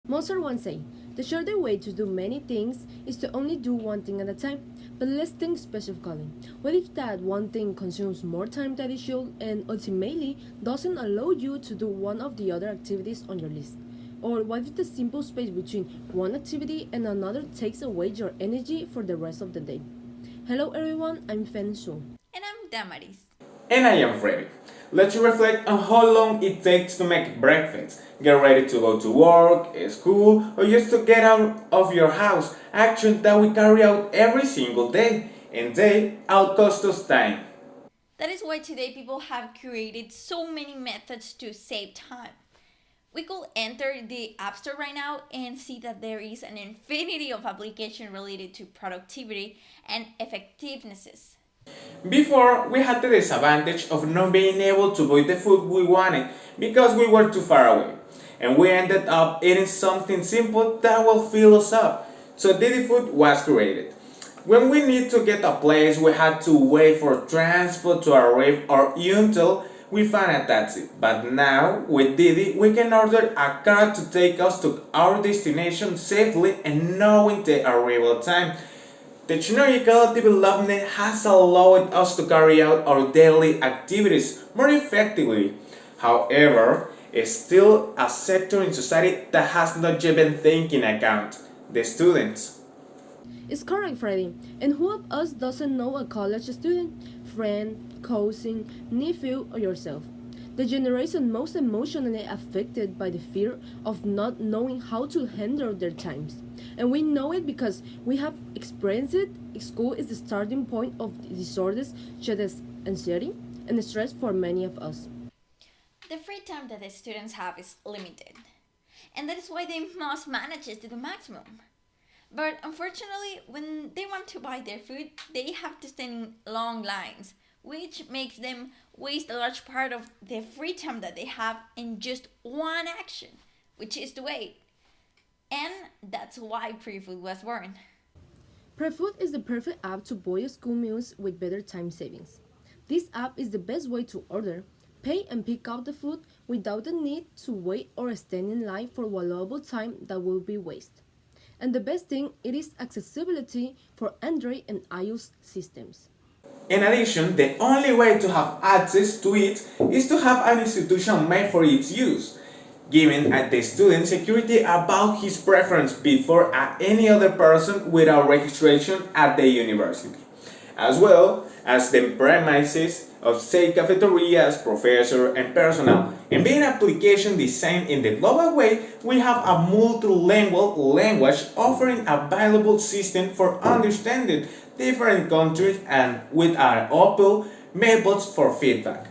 Mozart once said, the shorter way to do many things is to only do one thing at a time, but let's think specifically. What if that one thing consumes more time than it should and ultimately doesn't allow you to do one of the other activities on your list? Or what if the simple space between one activity and another takes away your energy for the rest of the day? Hello everyone, I'm Fen Su. And I'm Damaris. And I am Freddi. Let's reflect on how long it takes to make breakfast, get ready to go to work, school, or just to get out of your house. Actions that we carry out every single day, and they outcost us time. That is why today people have created so many methods to save time. We could enter the App Store right now and see that there is an infinity of applications related to productivity and effectiveness. Before, we had the disadvantage of not being able to buy the food we wanted because we were too far away. And we ended up eating something simple that will fill us up. So Didi Food was created. When we need to get a place, we had to wait for transport to arrive or until we find a taxi. But now, with Didi, we can order a car to take us to our destination safely and knowing the arrival time. Technological development has allowed us to carry out our daily activities more effectively. However, it's still a sector in society that has not yet been taken account the students. It's correct, Freddy. And who of us doesn't know a college student, friend, cousin, nephew, or yourself? The generation most emotionally affected by the fear of not knowing how to handle their times. And we know it because we have experienced it. School is the starting point of disorders such as anxiety and stress for many of us. The free time that the students have is limited, and that is why they must manage it to the maximum. But unfortunately, when they want to buy their food, they have to stand in long lines, which makes them waste a large part of the free time that they have in just one action, which is to wait. And that's why PreFood was born. PreFood is the perfect app to buy school meals with better time savings. This app is the best way to order, pay, and pick up the food without the need to wait or stand in line for valuable time that will be wasted. And the best thing, it is accessibility for Android and iOS systems. In addition, the only way to have access to it is to have an institution made for its use, giving the student security about his preference before any other person without registration at the university, as well as the premises of say cafeterias, professor, and personnel. And being application designed in the global way, we have a multilingual language offering a valuable system for understanding different countries and with our open methods for feedback.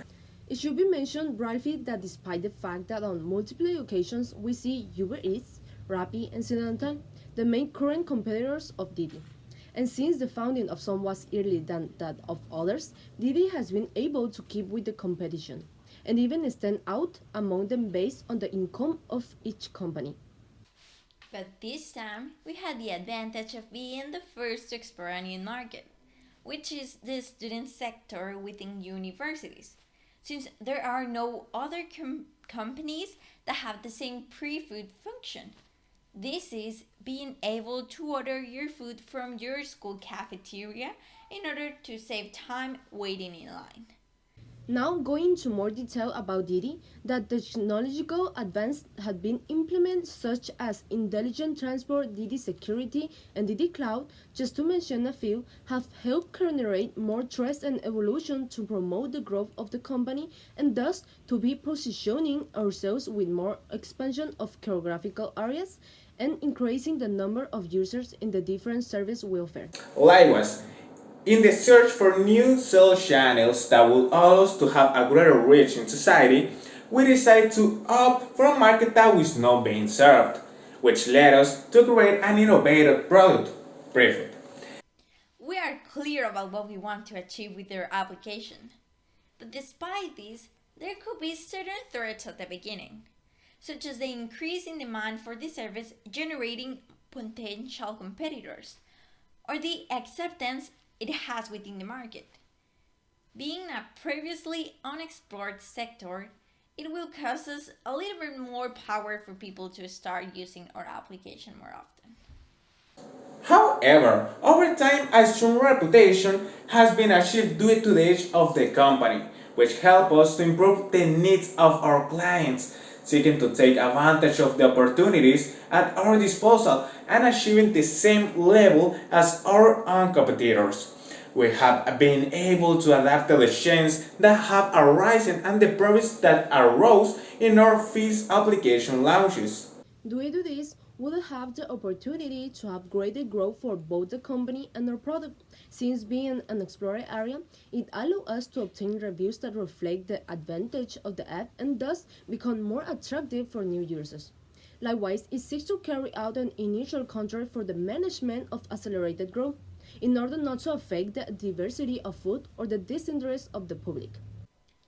It should be mentioned briefly that despite the fact that on multiple occasions we see Uber Eats, Rappi, and Sinantan, the main current competitors of Didi. And since the founding of some was earlier than that of others, Didi has been able to keep with the competition and even stand out among them based on the income of each company. But this time, we had the advantage of being the first to explore a new market, which is the student sector within universities, since there are no other companies that have the same pre-food function. This is being able to order your food from your school cafeteria in order to save time waiting in line. Now, going into more detail about Didi, that technological advance had been implemented such as intelligent transport, Didi security, and Didi cloud, just to mention a few, have helped generate more trust and evolution to promote the growth of the company and thus to be positioning ourselves with more expansion of geographical areas and increasing the number of users in the different service we offer. Likewise, in the search for new sales channels that will allow us to have a greater reach in society, we decided to opt for a market that was not being served, which led us to create an innovative product, PreFood. We are clear about what we want to achieve with their application. But despite this, there could be certain threats at the beginning, such as the increase in demand for the service generating potential competitors, or the acceptance it has within the market. Being a previously unexplored sector, it will cost us a little bit more power for people to start using our application more often. However, over time, a strong reputation has been achieved due to the age of the company, which help us to improve the needs of our clients, seeking to take advantage of the opportunities at our disposal and achieving the same level as our own competitors. We have been able to adapt to the changes that have arisen and the problems that arose in our first application launches. Due to this, we'll have the opportunity to have greater growth for both the company and our product. Since being an explorer area, it allows us to obtain reviews that reflect the advantage of the app and thus become more attractive for new users. Likewise, it seeks to carry out an initial contract for the management of accelerated growth in order not to affect the diversity of food or the disinterest of the public.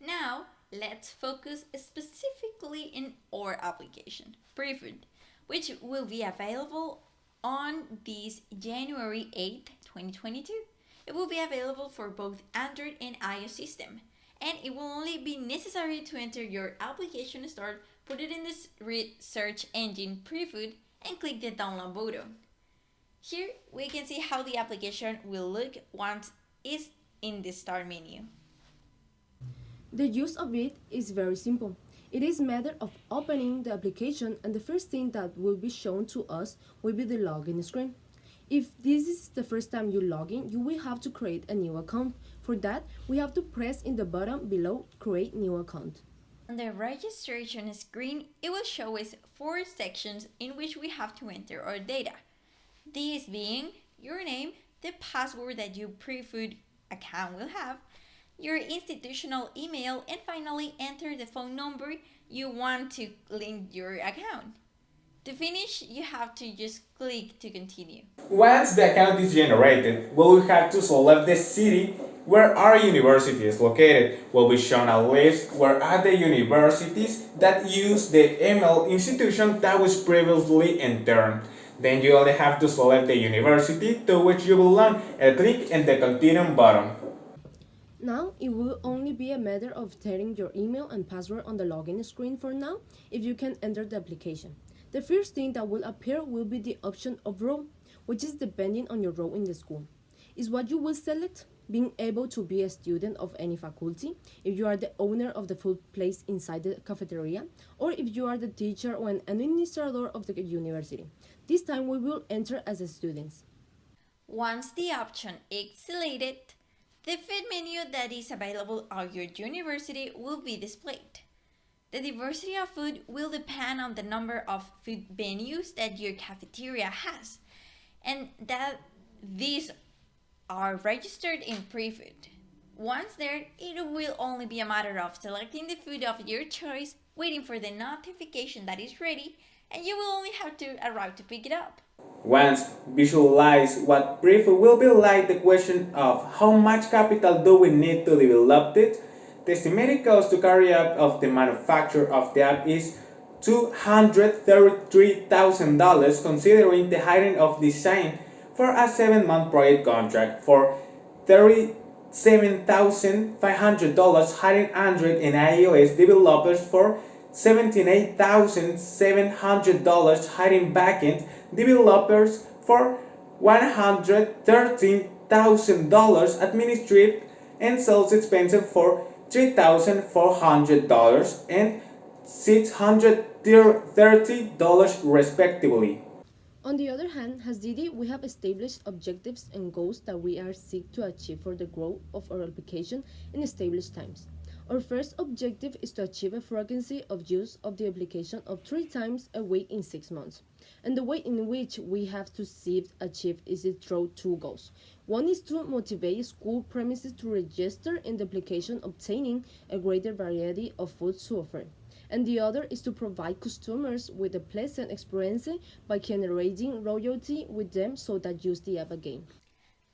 Now, let's focus specifically in our application, PreFood, which will be available on this January 8th, 2022. It will be available for both Android and iOS system, and it will only be necessary to enter your application store, put it in the search engine PreFood, and click the download button. Here we can see how the application will look once it's in the start menu. The use of it is very simple. It is a matter of opening the application and the first thing that will be shown to us will be the login screen. If this is the first time you log in, you will have to create a new account. For that, we have to press in the button below Create New Account. On the registration screen, it will show us 4 sections in which we have to enter our data. These being your name, the password that your PreFood account will have, your institutional email, and finally enter the phone number you want to link your account. To finish, you have to just click to continue. Once the account is generated, we will have to select the city where our university is located. We'll be shown a list where are the universities that use the email institution that was previously entered. Then you only have to select the university to which you belong and click in the continue button. Now, it will only be a matter of entering your email and password on the login screen for now if you can enter the application. The first thing that will appear will be the option of role, which is depending on your role in the school. Is what you will select being able to be a student of any faculty, if you are the owner of the food place inside the cafeteria, or if you are the teacher or an administrator of the university. This time we will enter as a student. Once the option is selected, the food menu that is available at your university will be displayed. The diversity of food will depend on the number of food menus that your cafeteria has, and that these are registered in PreFood. Once there, it will only be a matter of selecting the food of your choice, waiting for the notification that is ready, and you will only have to arrive to pick it up. Once visualize what PreFood will be like, the question of how much capital do we need to develop it, the estimated cost to carry out of the manufacture of the app is $233,000 considering the hiring of design for a 7-month project contract for $37,500 hiring Android and iOS developers for $78,700 hiring backend developers for $113,000 administrative and sales expenses for $3,400 and $630 respectively. On the other hand, as Didi, we have established objectives and goals that we are seek to achieve for the growth of our application in established times. Our first objective is to achieve a frequency of use of the application of 3 times a week in 6 months. And the way in which we have to achieve is through 2 goals. One is to motivate school premises to register in the application, obtaining a greater variety of foods to offer. And the other is to provide customers with a pleasant experience by generating royalty with them so that use the app again.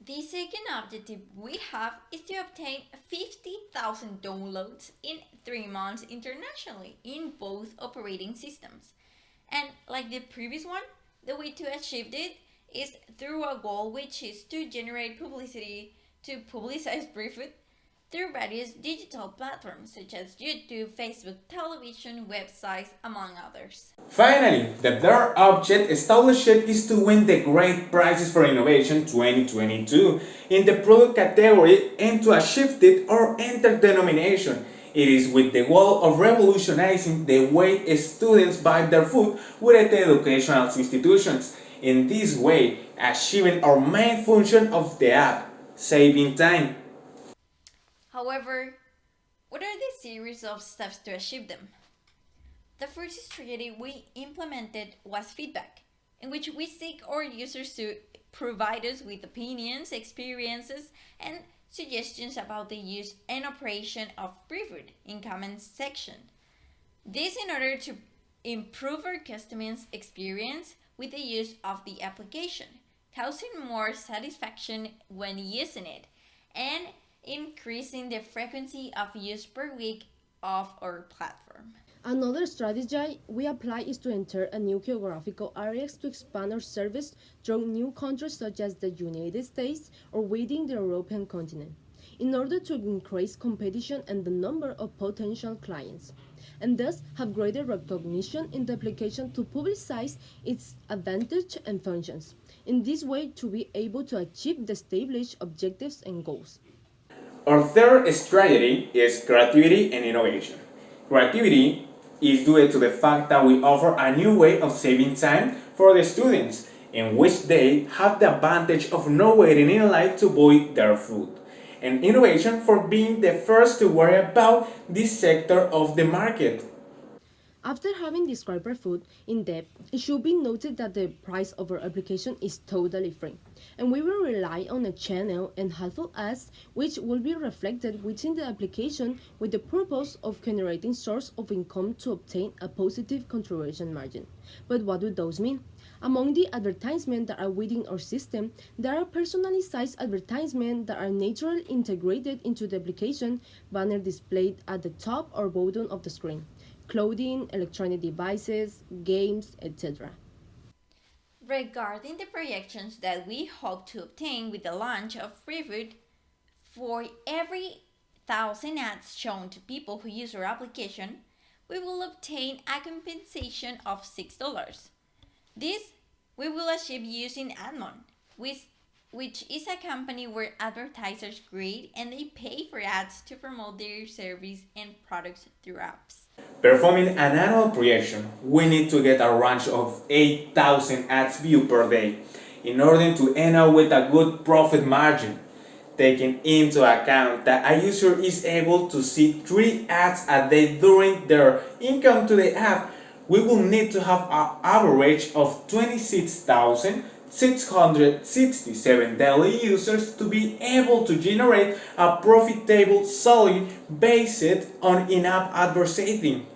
The second objective we have is to obtain 50,000 downloads in 3 months internationally in both operating systems. And like the previous one, the way to achieve it is through a goal which is to generate publicity to publicize PreFood through various digital platforms such as YouTube, Facebook, television, websites, among others. Finally, the third object established is to win the Great Prizes for Innovation 2022 in the product category and to achieve it or enter the nomination. It is with the goal of revolutionizing the way students buy their food within the educational institutions. In this way, achieving our main function of the app, saving time. However, what are the series of steps to achieve them? The first strategy we implemented was feedback, in which we seek our users to provide us with opinions, experiences, and suggestions about the use and operation of PreFood in comments section. This in order to improve our customers' experience with the use of the application, causing more satisfaction when using it, and increasing the frequency of use per week of our platform. Another strategy we apply is to enter a new geographical areas to expand our service through new countries such as the United States or within the European continent, in order to increase competition and the number of potential clients, and thus have greater recognition in the application to publicize its advantage and functions. In this way, to be able to achieve the established objectives and goals. Our third strategy is creativity and innovation. Creativity is due to the fact that we offer a new way of saving time for the students, in which they have the advantage of not waiting in line to buy their food, and innovation for being the first to worry about this sector of the market. After having described our food in depth, it should be noted that the price of our application is totally free, and we will rely on a channel and helpful ads which will be reflected within the application with the purpose of generating source of income to obtain a positive contribution margin. But what do those mean? Among the advertisements that are within our system, there are personalized advertisements that are naturally integrated into the application, banner displayed at the top or bottom of the screen, clothing, electronic devices, games, etc. Regarding the projections that we hope to obtain with the launch of PreFood, for every 1,000 ads shown to people who use our application, we will obtain a compensation of $6. This we will achieve using Admon, which is a company where advertisers create and they pay for ads to promote their service and products through apps. Performing an annual projection, we need to get a range of 8,000 ads viewed per day in order to end up with a good profit margin. Taking into account that a user is able to see 3 ads a day during their income to the app, we will need to have an average of 26,667 daily users to be able to generate a profitable salary based on in-app advertising.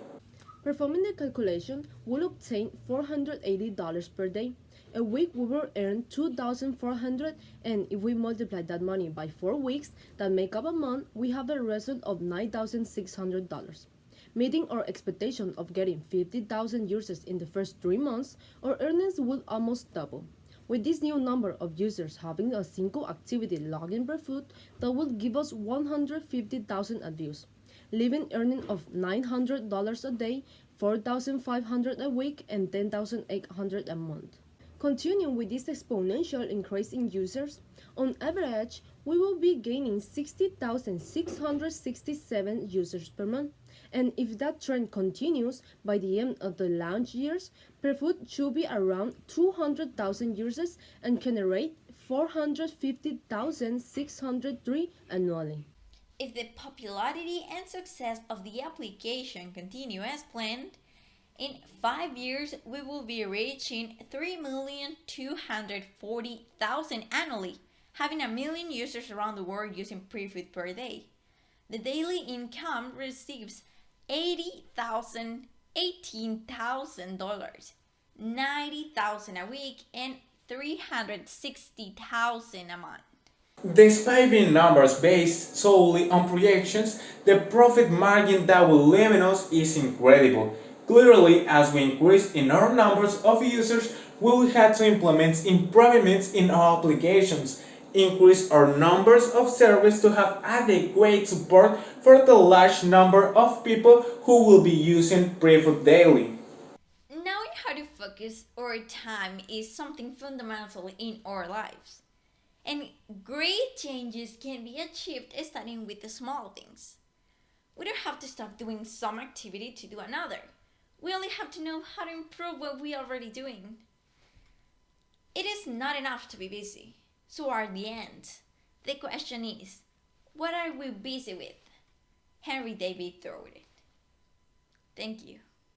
Performing the calculation, we'll obtain $480 per day. A week we will earn $2,400, and if we multiply that money by 4 weeks that make up a month, we have a result of $9,600. Meeting our expectation of getting 50,000 users in the first 3 months, our earnings will almost double. With this new number of users having a single activity login per food, that will give us 150,000 views, leaving earning of $900 a day, 4,500 a week, and 10,800 a month. Continuing with this exponential increase in users, on average, we will be gaining 60,667 users per month. And if that trend continues, by the end of the launch years, PreFood should be around 200,000 users and generate 450,603 annually. If the popularity and success of the application continue as planned, in 5 years we will be reaching 3,240,000 annually, having 1 million users around the world using PreFood per day. The daily income receives $80,000, $18,000, $90,000 a week, and $360,000 a month. Despite being numbers based solely on projections, the profit margin that will limit us is incredible. Clearly, as we increase in our numbers of users, we will have to implement improvements in our applications, increase our numbers of servers to have adequate support for the large number of people who will be using PreFood daily. Knowing how to focus our time is something fundamental in our lives. And great changes can be achieved starting with the small things. We don't have to stop doing some activity to do another. We only have to know how to improve what we are already doing. It is not enough to be busy. So at the end, the question is, what are we busy with? Henry David Thoreau. Thank you.